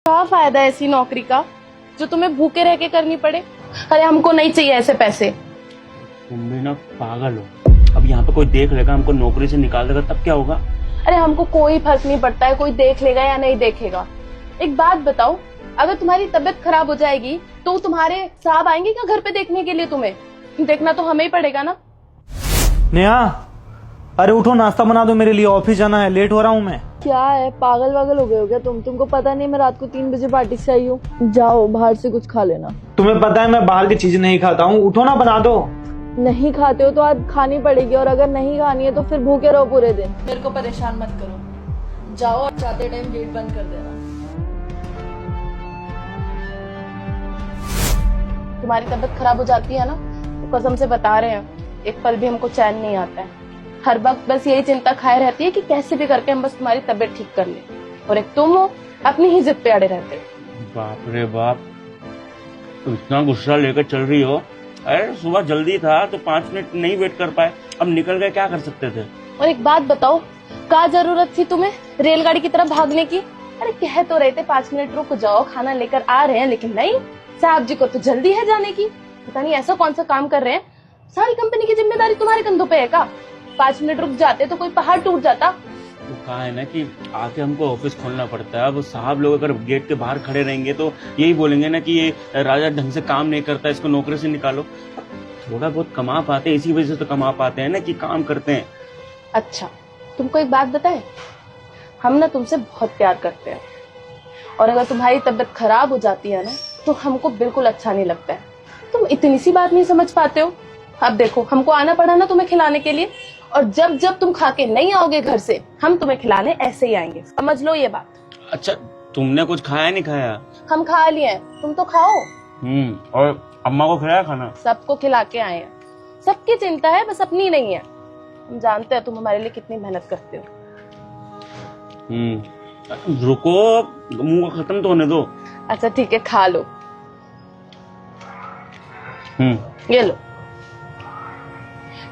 क्या फायदा है ऐसी नौकरी का जो तुम्हें भूखे रह के करनी पड़े। अरे हमको नहीं चाहिए ऐसे पैसे। तुम भी ना पागल हो। अब यहाँ पे कोई देख लेगा, हमको नौकरी से निकाल देगा, तब क्या होगा? अरे हमको कोई फर्क नहीं पड़ता है कोई देख लेगा या नहीं देखेगा। एक बात बताओ, अगर तुम्हारी तबीयत खराब हो जाएगी तो तुम्हारे साहब आएंगे क्या घर पे देखने के लिए? तुम्हें देखना तो हमें ही पड़ेगा ना। नेहा, अरे उठो, नाश्ता बना दो मेरे लिए, ऑफिस जाना है, लेट हो रहा हूँ मैं। क्या है, पागल वागल हो गए हो क्या तुमको पता नहीं मैं रात को 3 बजे पार्टी से आई हूँ। जाओ बाहर से कुछ खा लेना। तुम्हें पता है मैं बाहर की चीज नहीं खाता हूँ, उठो ना, बना दो। नहीं खाते हो तो आज खानी पड़ेगी, और अगर नहीं खानी है तो फिर भूखे रहो पूरे दिन। मेरे को परेशान मत करो, जाओ और जाते टाइम गेट बंद कर देना। तुम्हारी तबीयत खराब हो जाती है ना तो कसम से बता रहे हैं एक पल भी हमको चैन नहीं आता है। हर वक्त बस यही चिंता खाए रहती है कि कैसे भी करके हम बस तुम्हारी तबीयत ठीक कर ले, और एक तुम हो अपनी ही जिद पे अड़े रहते हो। बाप रे बाप, तुम इतना गुस्सा लेकर चल रही हो। अरे सुबह जल्दी था तो 5 मिनट नहीं वेट कर पाए, अब निकल गए, क्या कर सकते थे? और एक बात बताओ, क्या जरूरत थी तुम्हें रेलगाड़ी की तरफ भागने की? अरे कह तो रहे थे 5 मिनट रुक जाओ, खाना लेकर आ रहे हैं, लेकिन नहीं, साहब जी को तो जल्दी है जाने की। पता नहीं ऐसा कौन सा काम कर रहे हैं। सारी कंपनी की जिम्मेदारी तुम्हारे कंधों पे है का? 5 मिनट रुक जाते तो कोई पहाड़ टूट जाता। तो कहा है ना कि आके हमको ऑफिस खोलना पड़ता है। अब साहब लोग अगर गेट के बाहर खड़े रहेंगे तो यही बोलेंगे ना कि ये राजा ढंग से काम नहीं करता, इसको नौकरी से निकालो। थोड़ा बहुत कमा पाते हैं, इसी वजह से तो कमा पाते हैं ना कि काम करते हैं। अच्छा, तुमको एक बात बताए, हम ना तुमसे बहुत प्यार करते हैं, और अगर तुम्हारी तबीयत खराब हो जाती है ना तो हमको बिल्कुल अच्छा नहीं लगता है। तुम इतनी सी बात नहीं समझ पाते हो। अब देखो, हमको आना पड़ा ना तुम्हें खिलाने के लिए, और जब जब तुम खा के नहीं आओगे घर से, हम तुम्हें खिलाने ऐसे ही आएंगे, समझ लो ये बात। अच्छा, तुमने कुछ खाया नहीं खाया? हम खा लिए हैं, तुम तो खाओ। और अम्मा को खिलाया खाना? सबको खिला के आए हैं। सबकी चिंता है, बस अपनी नहीं है। हम जानते हैं तुम हमारे लिए कितनी मेहनत करते हो। रुको, मुंह को खत्म तो होने दो। अच्छा ठीक है, खा लो। ये लो,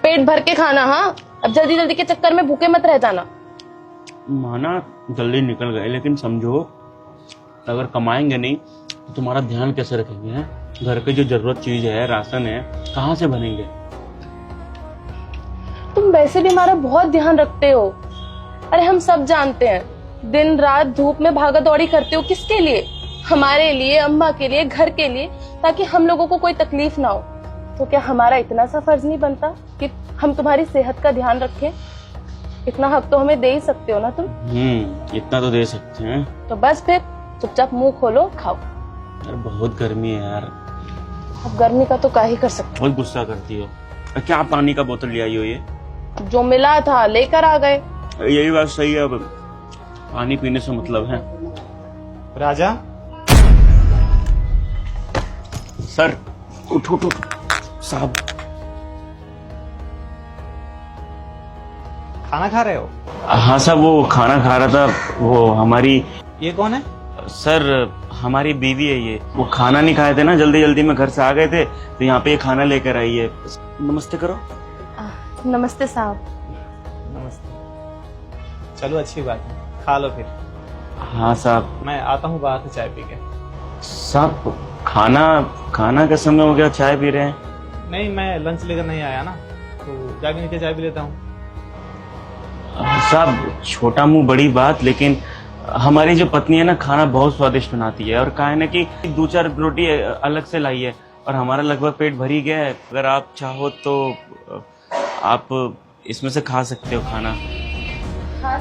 पेट भर के खाना। हाँ, अब जल्दी जल्दी के चक्कर में भूखे मत रह जाना। माना जल्दी निकल गए, लेकिन समझो अगर कमाएंगे नहीं तो तुम्हारा ध्यान कैसे रखेंगे? हैं? घर की जो जरूरत चीज है, राशन है, कहाँ से बनेंगे? तुम वैसे भी हमारा बहुत ध्यान रखते हो। अरे हम सब जानते हैं, दिन रात धूप में भागा दौड़ी करते हो, किसके लिए? हमारे लिए, अम्मा के लिए, घर के लिए, ताकि हम लोगों को कोई तकलीफ ना हो। तो क्या हमारा इतना सा फर्ज नहीं बनता कि हम तुम्हारी सेहत का ध्यान रखें? इतना हक तो हमें दे ही सकते हो ना तुम। इतना तो दे सकते हैं। तो बस फिर चुपचाप मुंह खोलो, खाओ। यार बहुत गर्मी है यार। अब गर्मी का तो क्या ही कर सकते बहुत गुस्सा करती हो। क्या पानी का बोतल ले आई हो? ये जो मिला था लेकर आ गए। यही बात सही है, अब पानी पीने से मतलब है। राजा, सर उठो उठो साहब। खाना खा रहे हो? हाँ साहब, वो खाना खा रहा था। वो हमारी, ये कौन है? सर हमारी बीवी है ये। वो खाना नहीं खाए थे ना, जल्दी जल्दी में घर से आ गए थे, तो यहाँ पे ये खाना लेकर आई है। नमस्ते करो। नमस्ते साहब। नमस्ते। चलो अच्छी बात है, खा लो फिर। हाँ साहब। मैं आता हूँ बाहर से चाय पी के। साहब खाना का समय हो गया, चाय पी रहे हैं? नहीं, मैं लंच लेकर नहीं आया ना, तो जाके नीचे चाय पी लेता हूँ। साहब छोटा मुंह बड़ी बात, लेकिन हमारी जो पत्नी है ना, खाना बहुत स्वादिष्ट बनाती है, और कहा है ना कि 2-4 रोटी अलग से लाई है, और हमारा लगभग पेट भर ही गया है। अगर आप चाहो तो आप इसमें से खा सकते हो खाना। हाँ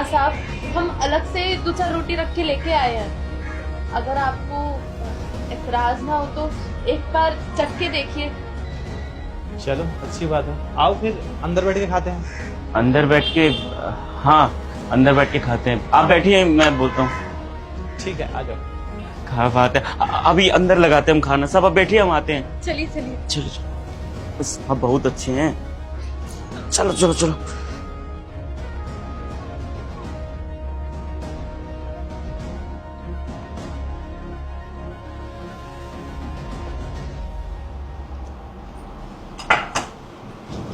साहब, हम अलग से 2-4 रोटी रख के लेके आए हैं। अगर आपको एतराज ना हो तो एक बार चख के देखिए। चलो अच्छी बात है, आओ फिर अंदर बैठ के खाते हैं। अंदर बैठ के? हाँ, अंदर बैठ के खाते हैं। आप बैठिए, मैं बोलता हूँ। ठीक है, आ जाओ। खा बात है, अभी अंदर लगाते हैं हम खाना। सब आप बैठिए, हम आते हैं। चलिए। चलो बस, आप बहुत अच्छे हैं। चलो चलो चलो।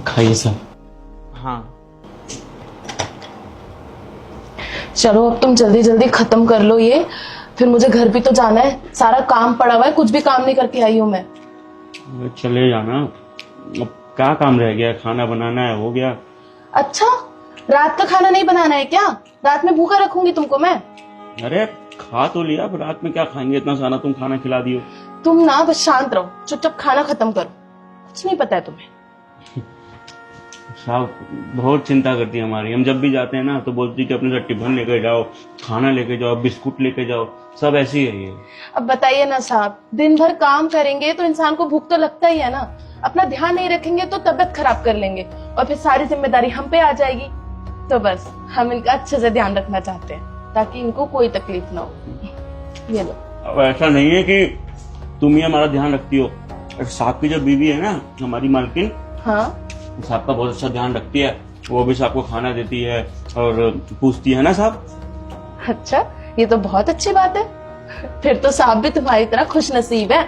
खाइए सब। हाँ चलो अब तुम जल्दी जल्दी खत्म कर लो ये, फिर मुझे घर भी तो जाना है, सारा काम पड़ा हुआ है, कुछ भी काम नहीं करके आई हूँ मैं। चले जाना, अब क्या काम रह गया, खाना बनाना है, हो गया। अच्छा, रात का खाना नहीं बनाना है क्या? रात में भूखा रखूंगी तुमको मैं। अरे खा तो लिया, अब रात में क्या खाएंगे, इतना सारा तुम खाना खिला दियो। तुम ना बस शांत रहो, चुपचाप खाना खत्म करो, कुछ नहीं पता है तुम्हें। साहब बहुत चिंता करती है हमारी, हम जब भी जाते हैं ना तो बोलती है कि अपने साथ टिफिन लेके जाओ, खाना लेके जाओ, बिस्कुट लेके जाओ, सब ऐसे ही है ये। अब बताइए ना साहब, दिन भर काम करेंगे तो इंसान को भूख तो लगता ही है ना, अपना ध्यान नहीं रखेंगे तो तबीयत खराब कर लेंगे और फिर सारी जिम्मेदारी हम पे आ जाएगी। तो बस हम इनका अच्छे से ध्यान रखना चाहते हैं ताकि इनको कोई तकलीफ ना हो। ये लो। अब ऐसा नहीं है कि तुम ही हमारा ध्यान रखती हो, साहब की जो बीवी है ना हमारी मालकिन, हाँ, साहब का बहुत अच्छा ध्यान रखती है, वो भी साहब को खाना देती है और पूछती है ना साहब। अच्छा, ये तो बहुत अच्छी बात है, फिर तो साहब भी तुम्हारी तरह खुश नसीब है।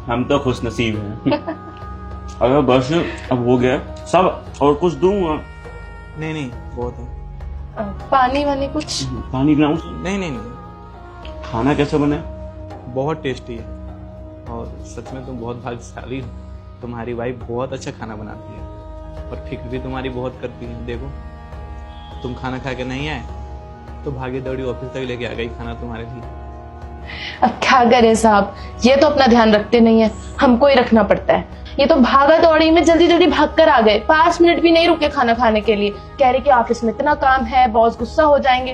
हम तो खुश नसीब हैं। अगर बस अब हो गया सब, और कुछ दूंगा? नहीं नहीं बहुत है। पानी वानी कुछ? पानी पिलाऊं? नहीं नहीं नहीं, खाना कैसे बना? बहुत टेस्टी है और सच में तुम बहुत भाग्यशाली हो, तुम्हारी वाइफ बहुत अच्छा खाना बनाती है और फिक्र भी तुम्हारी बहुत करती है। देखो तुम खाना खा के नहीं आए तो भागी दौड़ी ऑफिस तक लेके आ गई खाना तुम्हारे लिए। अब क्या करें साहब, ये तो अपना ध्यान रखते नहीं है, हमको ही रखना पड़ता है। ये तो भागा दौड़ी में जल्दी जल्दी भाग कर आ गए, 5 मिनट भी नहीं रुके खाना खाने के लिए, कह रहे कि ऑफिस में इतना काम है, बॉस गुस्सा हो जाएंगे।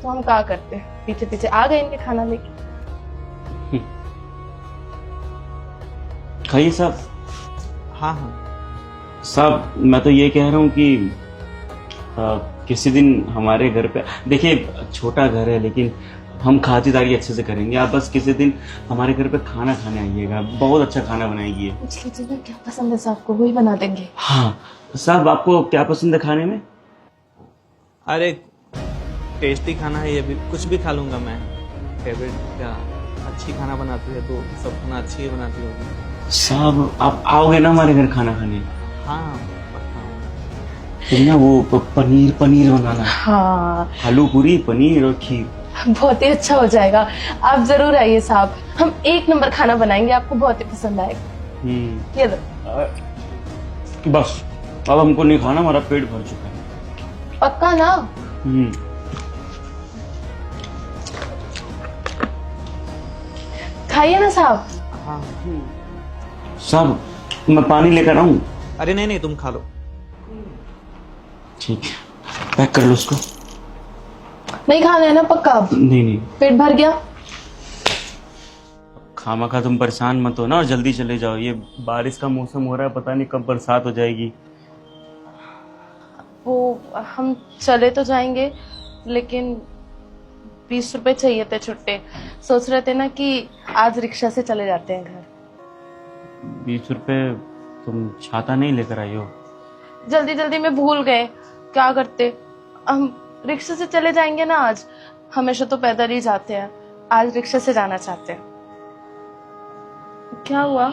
तो हम क्या करते, पीछे पीछे आ गए इनके खाना लेके। खाइए साहब। हाँ हाँ साहब मैं तो ये कह रहा हूँ कि किसी दिन हमारे घर पे, देखिए छोटा घर है लेकिन हम खातिरदारी अच्छे से करेंगे, आप बस किसी दिन हमारे घर पे खाना खाने आइएगा, बहुत अच्छा खाना बनाएगी ये। पूछ लीजिए ना क्या पसंद है साहब को, वही बना देंगे। हाँ साहब, आपको क्या पसंद है खाने में? अरे टेस्टी खाना है ये भी, कुछ भी खा लूंगा मैं। फेवरेट क्या, अच्छी खाना बनाती है तो सब खाना अच्छी ही बनाती होगी। साहब आप आओगे ना हमारे घर खाना खाने? हाँ पक्का। फिर ना वो पनीर पनीर बनाना, हाँ, आलू पूरी, पनीर और खीर, बहुत ही अच्छा हो जाएगा। आप जरूर आइए साहब, हम 1 नंबर खाना बनाएंगे, आपको बहुत ही पसंद आएगा। ये लो। बस अब हमको नहीं खाना, हमारा पेट भर चुका है। पक्का ना? खाइए ना साहब। हाँ साहब मैं पानी लेकर आऊं? अरे नहीं नहीं तुम खा लो। ठीक है, पैक कर लो उसको। नहीं खाना है ना पक्का? नहीं नहीं, पेट भर गया? खामखा तुम परेशान मत हो ना और जल्दी चले जाओ, ये बारिश का मौसम हो रहा है, पता नहीं कब बरसात हो जाएगी। वो हम चले तो जाएंगे लेकिन 20 रुपए चाहिए थे छुट्टे, सोच रहे थे ना कि आज रिक्शा से चले जाते हैं घर। 20 रुपए? तुम छाता नहीं लेकर आई हो? जल्दी जल्दी में भूल गए, क्या करते, हम रिक्शा से चले जाएंगे ना आज, हमेशा तो पैदल ही जाते हैं, आज रिक्शा से जाना चाहते हैं। क्या हुआ?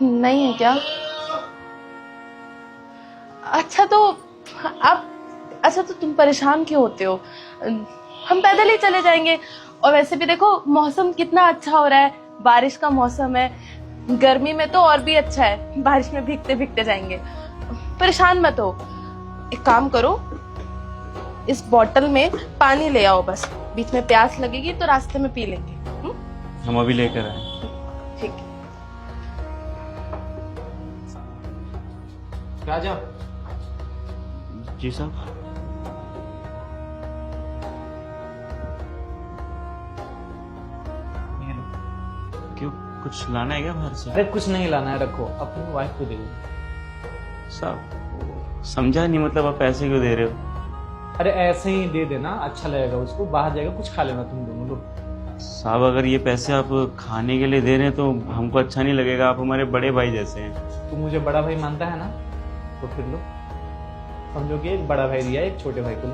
नहीं है क्या? अच्छा तो आप, अच्छा तो तुम परेशान क्यों होते हो, हम पैदल ही चले जाएंगे। और वैसे भी देखो मौसम कितना अच्छा हो रहा है, बारिश का मौसम है, गर्मी में तो और भी अच्छा है, बारिश में भीगते भीगते जाएंगे। परेशान मत हो, एक काम करो, इस बोतल में पानी ले आओ, बस बीच में प्यास लगेगी तो रास्ते में पी लेंगे। हम अभी लेकर आए। ठीक है। क्या जा? जी साहब। क्यों, कुछ लाना है क्या बाहर से? अरे कुछ नहीं लाना है, रखो, अपनी वाइफ को दे दो। साहब समझा नहीं, मतलब आप पैसे क्यों दे रहे हो? अरे ऐसे ही दे देना, अच्छा लगेगा उसको, बाहर जाएगा कुछ खा लेना तुम दोनों लोग। साहब अगर ये पैसे आप खाने के लिए दे रहे हैं तो हमको अच्छा नहीं लगेगा, आप हमारे बड़े भाई जैसे हैं। तू मुझे बड़ा भाई मानता है ना, तो फिर लो, समझो कि एक बड़ा भाई दिया एक छोटे भाई को।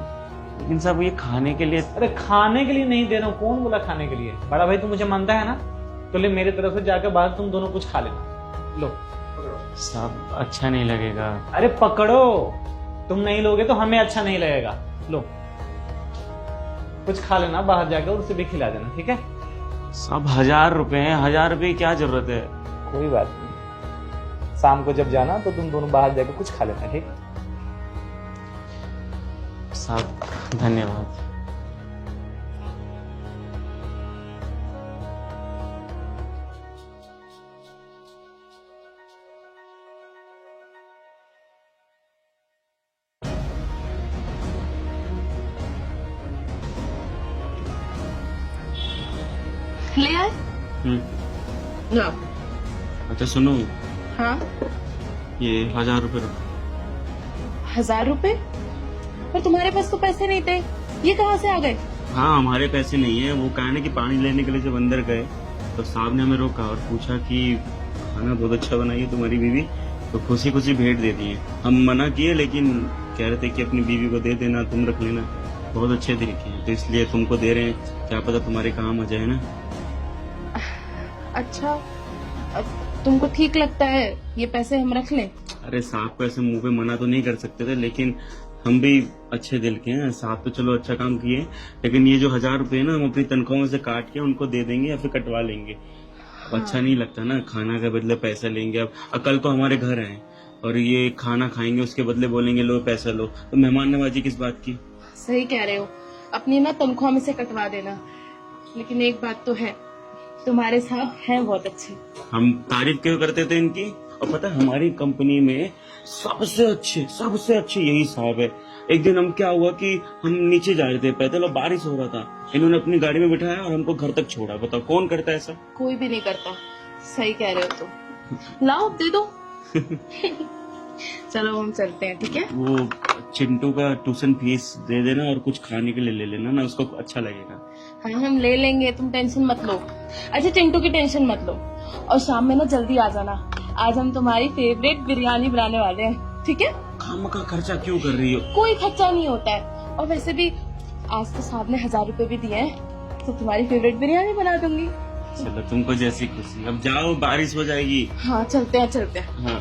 लेकिन साहब ये खाने के लिए। अरे खाने के लिए नहीं दे रहा हूँ, कौन बोला खाने के लिए? बड़ा भाई तू मुझे मानता है ना, तो ले मेरे तरफ से जाकर बाहर तुम दोनों कुछ खा लेना। लो साहब अच्छा नहीं लगेगा। अरे पकड़ो, तुम नहीं लोगे तो हमें अच्छा नहीं लगेगा। लो कुछ खा लेना बाहर जाकर और उसे भी खिला देना, ठीक है? सब 1000 रुपए हैं, 1000 रुपए की क्या जरूरत है? कोई बात नहीं, शाम को जब जाना तो तुम दोनों बाहर जाकर कुछ खा लेना, ठीक? साहब धन्यवाद। ले आए हम्म। ना। अच्छा सुनो, हाँ, ये 1000 रुपए 1000 रुपए? पर तुम्हारे पास तो पैसे नहीं थे, ये कहाँ से आ गए? हाँ हमारे पैसे नहीं है। वो कहा ना कि पानी लेने के लिए जब अंदर गए तो साहब ने हमें रोका और पूछा कि खाना बहुत अच्छा बनाई है तुम्हारी बीवी, तो खुशी खुशी भेंट दे दिए। हम मना किए लेकिन कह रहे थे कि अपनी बीवी को दे देना, तुम रख लेना, बहुत अच्छे तरीके हैं, तो इसलिए तुमको दे रहे हैं, क्या पता तुम्हारे काम आ जाए ना। अच्छा, अब तुमको ठीक लगता है ये पैसे हम रख लें? अरे साहब को ऐसे मुंह पे मना तो नहीं कर सकते थे, लेकिन हम भी अच्छे दिल के हैं। साहब तो चलो अच्छा काम किए, लेकिन ये जो 1000 रुपए ना हम अपनी तनख्वाह में से काट के उनको दे देंगे या फिर कटवा लेंगे। अब अच्छा नहीं लगता ना, खाना के बदले पैसा लेंगे। अब कल को हमारे घर आए और ये खाना खाएंगे, उसके बदले बोलेंगे लो पैसा लो, तो मेहमान नवाजी किस बात की? सही कह रहे हो, अपनी ना तनख्वाह में से कटवा देना। लेकिन एक बात तो है, तुम्हारे साहब हैं बहुत अच्छे। हम तारीफ क्यों करते थे इनकी? और पता है हमारी कंपनी में सबसे अच्छे यही साहब है। एक दिन हम क्या हुआ कि हम नीचे जा रहे थे पैदल और बारिश हो रहा था, इन्होंने अपनी गाड़ी में बिठाया और हमको घर तक छोड़ा। बताओ कौन करता है ऐसा? कोई भी नहीं करता। सही कह रहे हो तुम। लाओ दे दो। चलो हम चलते हैं, ठीक है? वो चिंटू का ट्यूशन फीस दे देना और कुछ खाने के लिए ले लेना ना, उसको अच्छा लगेगा। हाँ हम ले लेंगे, तुम टेंशन मत लो। अच्छा चिंटू की टेंशन मत लो, और शाम में ना जल्दी आ जाना। आज हम तुम्हारी फेवरेट बिरयानी बनाने वाले हैं, ठीक है? खामखा खर्चा क्यों कर रही हो? कोई खर्चा नहीं होता है, और वैसे भी आज तो साहब ने 1000 रुपए भी दिए हैं, तो तुम्हारी फेवरेट बिरयानी बना दूंगी। चलो तुमको जैसी खुशी। अब जाओ, बारिश हो जाएगी। हाँ चलते हैं। हाँ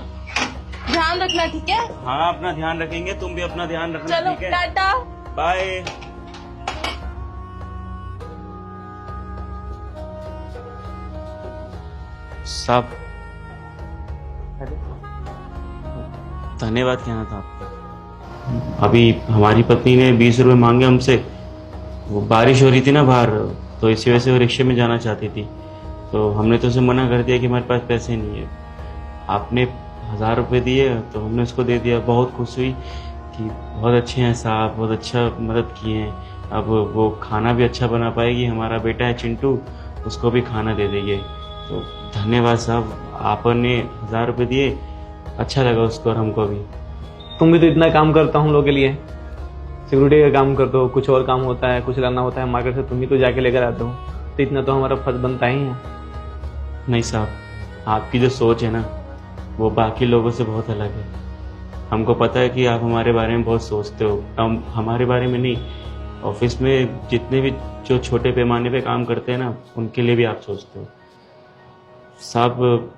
ध्यान रखना, ठीक है? हाँ अपना ध्यान रखेंगे, तुम भी अपना ध्यान रखना, चलो ठीक है? टाटा। बाय। साहब धन्यवाद कहना था आपको। अभी हमारी पत्नी ने 20 रुपए मांगे हमसे। वो बारिश हो रही थी ना बाहर, तो इसी वजह से वो रिक्शे में जाना चाहती थी, तो हमने तो उसे मना कर दिया कि हमारे पास पैसे नहीं है। आपने 1000 रुपए दिए तो हमने उसको दे दिया। बहुत खुश हुई कि बहुत अच्छे हैं साहब, बहुत अच्छा मदद किए हैं। अब वो खाना भी अच्छा बना पाएगी। हमारा बेटा है चिंटू, उसको भी खाना दे देंगे। तो धन्यवाद साहब, आपने 1000 रुपए दिए, अच्छा लगा उसको और हमको भी। तुम भी तो इतना काम करता हूँ हम लोग के लिए, सिक्योरिटी का काम करते हो, कुछ और काम होता है, कुछ लाना होता है मार्केट से, तुम ही तो जाके लेकर आते हो, तो इतना तो हमारा फर्ज बनता ही है। नहीं साहब, आपकी जो सोच है ना वो बाकी लोगों से बहुत अलग है। हमको पता है कि आप हमारे बारे में बहुत सोचते हो। हम हमारे बारे में नहीं, ऑफिस में जितने भी जो छोटे पैमाने पे काम करते हैं ना, उनके लिए भी आप सोचते हो। साहब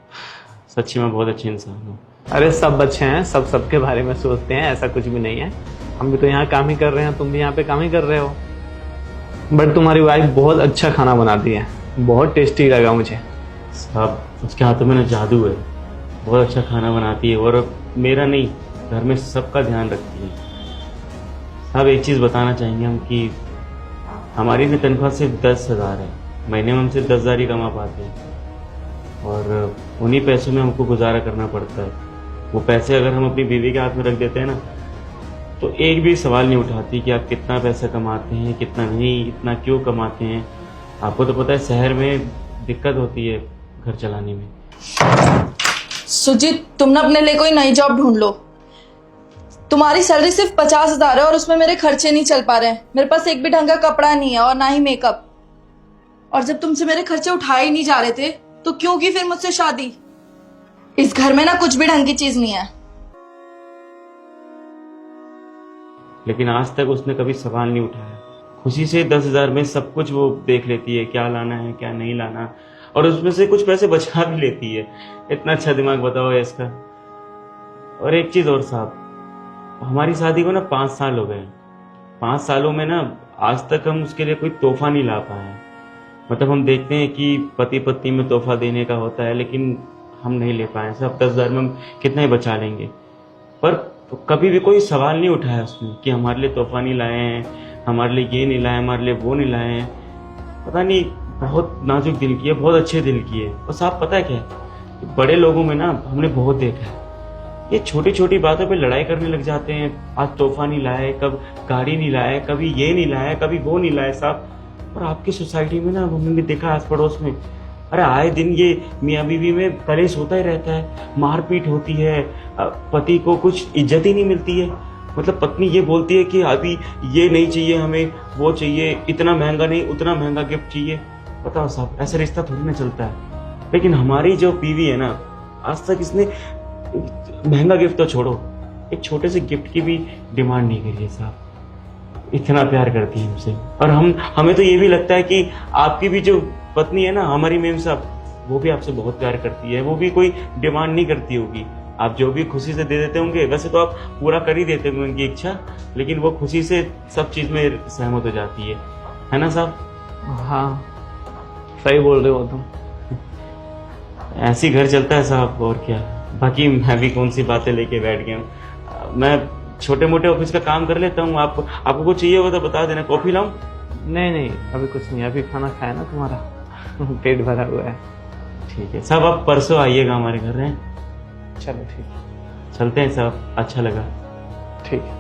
सच्ची में बहुत अच्छे इंसान हो। अरे सब अच्छे हैं, सब सबके बारे में सोचते हैं, ऐसा कुछ भी नहीं है। हम भी तो यहाँ काम ही कर रहे हैं, तुम भी यहाँ पे काम ही कर रहे हो। बट तुम्हारी वाइफ बहुत अच्छा खाना बनाती है, बहुत टेस्टी लगा मुझे। साहब उसके हाथों में ना जादू है, बहुत अच्छा खाना बनाती है और मेरा नहीं, घर में सबका ध्यान रखती है। साहब एक चीज़ बताना चाहेंगे हम कि हमारी भी तनख्वाह सिर्फ 10,000 है, महीने में हम सिर्फ 10,000 ही कमा पाते हैं और उन्हीं पैसों में हमको गुजारा करना पड़ता है। वो पैसे अगर हम अपनी बीवी के हाथ में रख देते हैं ना, तो एक भी सवाल नहीं उठाती कि आप कितना पैसा कमाते हैं, कितना नहीं, इतना क्यों कमाते हैं। आपको तो पता है शहर में दिक्कत होती है घर चलाने में। सुजीत, तुम ना अपने लिए कोई नई जॉब ढूंढ लो। तुम्हारी सैलरी सिर्फ 50,000 है और उसमें मेरे खर्चे नहीं चल पा रहे हैं। मेरे पास एक भी ढंग का कपड़ा नहीं है और ना ही मेकअप। और जब तुमसे मेरे खर्चे उठाए ही नहीं जा रहे थे तो क्यों की फिर मुझसे शादी? इस घर में ना कुछ भी ढंग की चीज नहीं है। लेकिन आज तक उसने कभी सवाल नहीं उठाया। खुशी से 10,000 में सब कुछ वो देख लेती है, क्या लाना है क्या नहीं लाना, और उसमें से कुछ पैसे बचा भी लेती है। इतना अच्छा दिमाग बताओ है इसका। और एक चीज और साहब, हमारी शादी को ना 5 साल हो गए। 5 सालों में ना आज तक हम उसके लिए कोई तोहफा नहीं ला पाए हैं। मतलब हम देखते हैं कि पति पत्नी में तोहफा देने का होता है, लेकिन हम नहीं ले पाए। सब 10,000 में हम कितना ही बचा लेंगे, पर कभी भी कोई सवाल नहीं उठाया उसने कि हमारे लिए तोहफा नहीं लाए हैं, हमारे लिए ये नहीं लाए, हमारे लिए वो नहीं लाए हैं। पता नहीं, बहुत नाजुक दिल की है, बहुत अच्छे दिल की है। और साहब पता है क्या है, बड़े लोगों में ना हमने बहुत देखा है, ये छोटी छोटी बातों पे लड़ाई करने लग जाते हैं। आज तोहफा नहीं लाए, कब गाड़ी नहीं लाए, कभी ये नहीं लाए, कभी वो नहीं लाए साहब। और आपकी सोसाइटी में ना हमने देखा आस पड़ोस में, अरे आए दिन ये मियाँ बीवी में कलेश होता ही रहता है, मारपीट होती है, पति को कुछ इज्जत ही नहीं मिलती है। मतलब पत्नी ये बोलती है कि अभी ये नहीं चाहिए हमें, वो चाहिए, इतना महंगा नहीं, उतना महंगा गिफ्ट चाहिए। बताओ साहब, ऐसा रिश्ता थोड़ी ना चलता है। लेकिन हमारी जो बीवी है ना, आज तक इसने महंगा गिफ्ट तो छोड़ो, एक छोटे से गिफ्ट की भी डिमांड नहीं करी है साहब। इतना प्यार करती है हमसे। और हमें तो ये भी लगता है कि आपकी भी जो पत्नी है ना, हमारी मेम साहब, वो भी आपसे बहुत प्यार करती है। वो भी कोई डिमांड नहीं करती होगी, आप जो भी खुशी से दे देते होंगे। वैसे तो आप पूरा कर ही देते होंगे उनकी इच्छा, लेकिन वो खुशी से सब चीज में सहमत हो जाती है ना साहब? हाँ, सही बोल रहे हो तुम। ऐसे ही घर चलता है साहब, और क्या। बाकी मैं भी कौन सी बातें लेके बैठ गया हूँ। मैं छोटे मोटे ऑफिस का काम कर लेता हूँ। आपको कुछ चाहिए होगा तो बता देना, कॉफी लाऊं? नहीं नहीं, अभी कुछ नहीं, अभी खाना खाया ना तुम्हारा, पेट भरा हुआ है। ठीक है साहब, आप परसों आइएगा हमारे घर हैं। चलो ठीक है। चलते हैं साहब, अच्छा लगा। ठीक है।